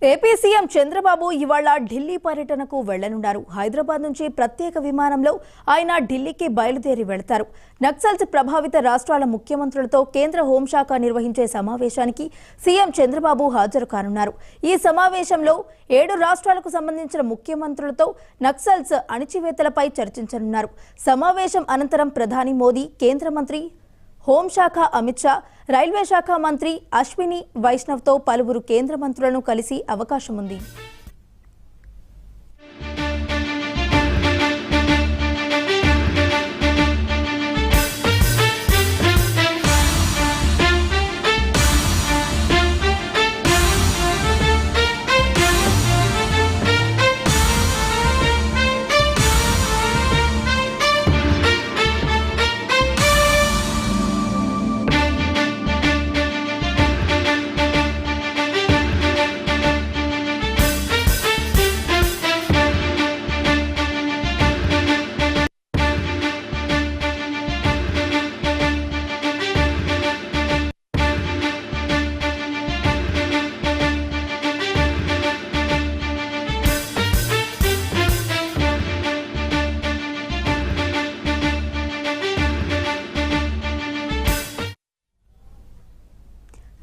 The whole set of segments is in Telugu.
ఏపీ సీఎం చంద్రబాబు ఇవాళ ఢిల్లీ పర్యటనకు వెళ్లనున్నారు. హైదరాబాద్ నుంచి ప్రత్యేక విమానంలో ఆయన ఢిల్లీకి బయలుదేరి వెళ్తారు. నక్సల్స్ ప్రభావిత రాష్ట్రాల ముఖ్యమంత్రులతో కేంద్ర హోంశాఖ నిర్వహించే సమావేశానికి సీఎం చంద్రబాబు హాజరు కానున్నారు. ఈ సమావేశంలో 7 రాష్ట్రాలకు సంబంధించిన ముఖ్యమంత్రులతో నక్సల్స్ అణిచివేతలపై చర్చించనున్నారు. సమావేశం అనంతరం ప్రధాని మోదీ, కేంద్ర మంత్రి హోంశాఖ అమిత్ షా, రైల్వే శాఖ మంత్రి అశ్విని వైష్ణవ్తో పలువురు కేంద్ర మంత్రులను కలిసి అవకాశం ఉంది.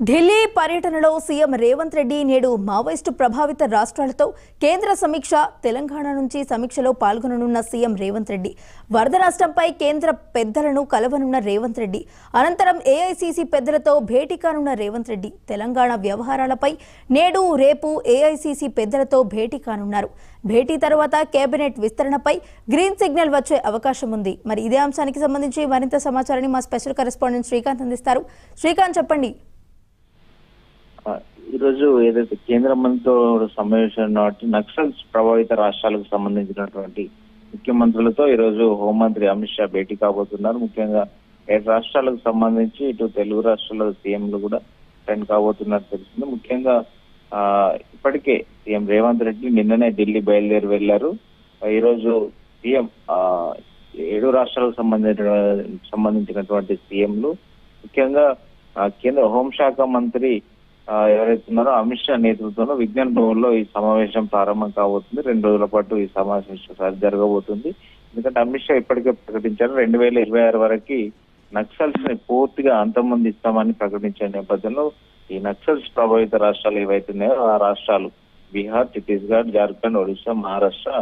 ఢిల్లీ పర్యటనలో సీఎం రేవంత్ రెడ్డి నేడు మావోయిస్టు ప్రభావిత రాష్ట్రాలతో కేంద్ర సమీక్ష. తెలంగాణ నుంచి సమీక్షలో పాల్గొననున్న సీఎం రేవంత్ రెడ్డి వరద నష్టంపై కేంద్ర పెద్దలను కలవనున్న రేవంత్ రెడ్డి అనంతరం ఏఐసీసీ పెద్దలతో భేటీ కానున్న రేవంత్ రెడ్డి తెలంగాణ వ్యవహారాలపై నేడు రేపు ఏఐసీసీ పెద్దలతో భేటీ కానున్నారు. భేటీ తర్వాత కేబినెట్ విస్తరణపై గ్రీన్ సిగ్నల్ వచ్చే అవకాశం ఉంది. మరి ఇదే అంశానికి సంబంధించి మరింత సమాచారాన్ని మా స్పెషల్ కరెస్పాండెంట్ శ్రీకాంత్ అందిస్తారు. శ్రీకాంత్, చెప్పండి. ఈరోజు ఏదైతే కేంద్ర మంత్రుల సమావేశం నాటి నక్సల్స్ ప్రభావిత రాష్ట్రాలకు సంబంధించినటువంటి ముఖ్యమంత్రులతో ఈరోజు హోంమంత్రి అమిత్ షా భేటీ కాబోతున్నారు. ముఖ్యంగా 7 రాష్ట్రాలకు సంబంధించి ఇటు తెలుగు రాష్ట్రాల సీఎంలు కూడా అటెండ్ కాబోతున్నట్టు తెలిసింది. ముఖ్యంగా ఇప్పటికే సీఎం రేవంత్ రెడ్డి నిన్ననే ఢిల్లీ బయలుదేరి వెళ్లారు. ఈరోజు సీఎం 7 రాష్ట్రాలకు సంబంధించినటువంటి సీఎంలు, ముఖ్యంగా కేంద్ర హోంశాఖ మంత్రి ఎవరైతే ఉన్నారో అమిత్ షా నేతృత్వంలో విజ్ఞాన్ భవన్ లో ఈ సమావేశం ప్రారంభం కాబోతుంది. 2 రోజుల పాటు ఈ సమావేశం జరగబోతుంది. ఎందుకంటే అమిత్ షా ఇప్పటికే ప్రకటించారు 2026 వరకు నక్సల్స్ ని పూర్తిగా అంతమొందిస్తామని ప్రకటించిన నేపథ్యంలో ఈ నక్సల్స్ ప్రభావిత రాష్ట్రాలు ఏవైతున్నాయో ఆ రాష్ట్రాలు బీహార్, ఛత్తీస్గఢ్, జార్ఖండ్, ఒడిశా, మహారాష్ట్ర,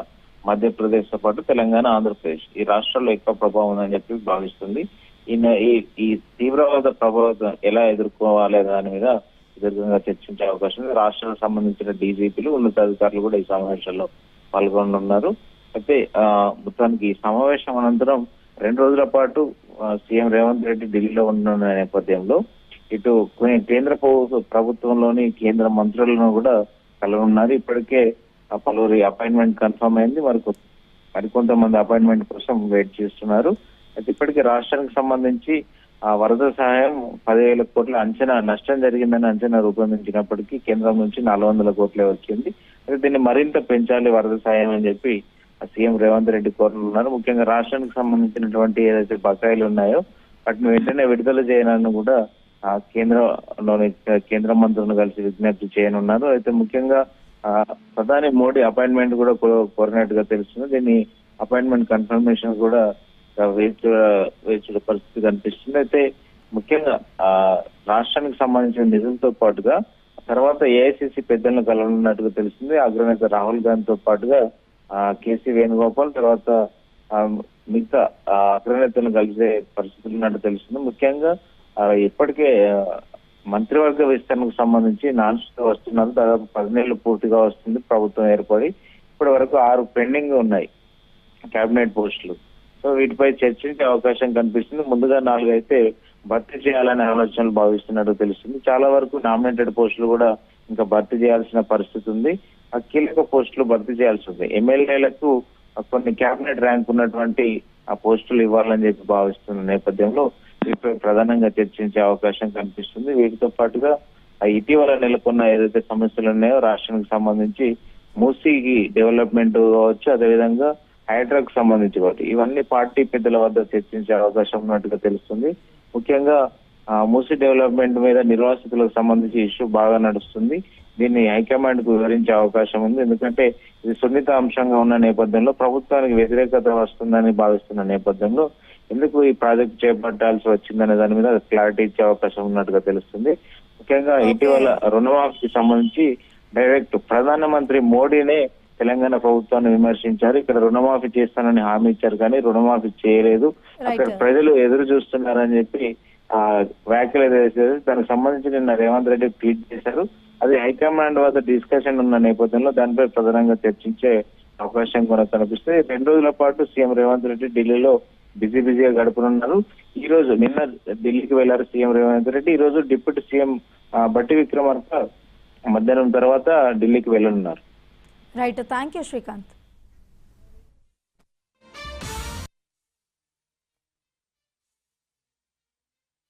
మధ్యప్రదేశ్ తో పాటు తెలంగాణ, ఆంధ్రప్రదేశ్ ఈ రాష్ట్రాల్లో ఎక్కువ ప్రభావం ఉందని చెప్పి భావిస్తుంది. ఈ తీవ్రవాద ప్రభావం ఎలా ఎదుర్కోవాలి దాని మీద దీర్ఘంగా చర్చించే అవకాశం ఉంది. రాష్ట్రాలకు సంబంధించిన డీజీపీలు, ఉన్నతాధికారులు కూడా ఈ సమావేశంలో పాల్గొనున్నారు. అయితే మొత్తానికి ఈ సమావేశం అనంతరం 2 రోజుల పాటు సీఎం రేవంత్ రెడ్డి ఢిల్లీలో ఉన్న నేపథ్యంలో ఇటు కేంద్ర ప్రభుత్వంలోని కేంద్ర మంత్రులను కూడా కలవనున్నారు. ఇప్పటికే పలువురి అపాయింట్మెంట్ కన్ఫర్మ్ అయింది. మరికొంతమంది అపాయింట్మెంట్ కోసం వెయిట్ చేస్తున్నారు. అయితే ఇప్పటికే రాష్ట్రానికి సంబంధించి వరద సహాయం 10,000 కోట్ల అంచనా నష్టం జరిగిందని అంచనా రూపొందించినప్పటికీ కేంద్రం నుంచి 400 కోట్లే వచ్చింది. అయితే దీన్ని మరింత పెంచాలి వరద సహాయం అని చెప్పి సీఎం రేవంత్ రెడ్డి కోరనున్నారు. ముఖ్యంగా రాష్ట్రానికి సంబంధించినటువంటి ఏదైతే బకాయిలు ఉన్నాయో వాటిని వెంటనే విడుదల చేయాలని కూడా కేంద్రంలోని కేంద్ర మంత్రులను కలిసి విజ్ఞప్తి చేయనున్నారు. అయితే ముఖ్యంగా ప్రధాని మోడీ అపాయింట్మెంట్ కూడా కోరినట్టుగా తెలుస్తుంది. దీన్ని అపాయింట్మెంట్ కన్ఫర్మేషన్ కూడా వేచి పరిస్థితి కనిపిస్తుంది. అయితే ముఖ్యంగా రాష్ట్రానికి సంబంధించిన నిధులతో పాటుగా తర్వాత ఏఐసీసీ పెద్దలను కలవనున్నట్టుగా తెలిసింది. అగ్రనేత రాహుల్ గాంధీతో పాటుగా కేసీ వేణుగోపాల్, తర్వాత మిగతా అగ్రనేతలను కలిసే పరిస్థితులు ఉన్నట్టు తెలుస్తుంది. ముఖ్యంగా ఇప్పటికే మంత్రివర్గ విస్తరణకు సంబంధించి నాన్స్తో వస్తున్నారు. దాదాపు 10 నెలలు పూర్తిగా వస్తుంది ప్రభుత్వం ఏర్పడి. ఇప్పటి వరకు 6 పెండింగ్ ఉన్నాయి కేబినెట్ పోస్టులు. సో వీటిపై చర్చించే అవకాశం కనిపిస్తుంది. ముందుగా 4 అయితే భర్తీ చేయాలనే ఆలోచనలు భావిస్తున్నట్టు తెలుస్తుంది. చాలా వరకు నామినేటెడ్ పోస్టులు కూడా ఇంకా భర్తీ చేయాల్సిన పరిస్థితి ఉంది. ఆ కీలక పోస్టులు భర్తీ చేయాల్సి ఉంది. ఎమ్మెల్యేలకు కొన్ని కేబినెట్ ర్యాంక్ ఉన్నటువంటి ఆ పోస్టులు ఇవ్వాలని చెప్పి భావిస్తున్న నేపథ్యంలో వీటిపై ప్రధానంగా చర్చించే అవకాశం కనిపిస్తుంది. వీటితో పాటుగా ఇటీవల నెలకొన్న ఏదైతే సమస్యలు ఉన్నాయో రాష్ట్రానికి సంబంధించి మూసీకి డెవలప్మెంట్ కావచ్చు, అదేవిధంగా హైడ్రాకు సంబంధించి కాబట్టి ఇవన్నీ పార్టీ పెద్దల వద్ద చర్చించే అవకాశం ఉన్నట్టుగా తెలుస్తుంది. ముఖ్యంగా మూసీ డెవలప్మెంట్ మీద నిర్వాసితులకు సంబంధించి ఇష్యూ బాగా నడుస్తుంది. దీన్ని హైకమాండ్ కు వివరించే అవకాశం ఉంది. ఎందుకంటే ఇది సున్నిత అంశంగా ఉన్న నేపథ్యంలో, ప్రభుత్వానికి వ్యతిరేకత వస్తుందని భావిస్తున్న నేపథ్యంలో ఎందుకు ఈ ప్రాజెక్ట్ చేపట్టాల్సి వచ్చిందనే దాని మీద క్లారిటీ ఇచ్చే అవకాశం ఉన్నట్టుగా తెలుస్తుంది. ముఖ్యంగా ఇటీవల రుణమాఫీకి సంబంధించి డైరెక్ట్ ప్రధానమంత్రి మోడీనే తెలంగాణ ప్రభుత్వాన్ని విమర్శించారు. ఇక్కడ రుణమాఫీ చేస్తానని హామీ ఇచ్చారు కానీ రుణమాఫీ చేయలేదు, అక్కడ ప్రజలు ఎదురు చూస్తున్నారని చెప్పి వ్యాఖ్యలు చేశారు. దానికి సంబంధించి నిన్న రేవంత్ రెడ్డి ట్వీట్ చేశారు. అది హైకమాండ్ వద్ద డిస్కషన్ ఉన్న నేపథ్యంలో దానిపై ప్రధానంగా చర్చించే అవకాశం కూడా కనిపిస్తుంది. 2 రోజుల పాటు సీఎం రేవంత్ రెడ్డి ఢిల్లీలో బిజీగా గడపనున్నారు. ఈ రోజు నిన్న ఢిల్లీకి వెళ్లారు సీఎం రేవంత్ రెడ్డి. ఈ రోజు డిప్యూటీ సీఎం బట్టి విక్రమార్క మధ్యాహ్నం తర్వాత ఢిల్లీకి వెళ్ళనున్నారు. Right, thank you Srikanth.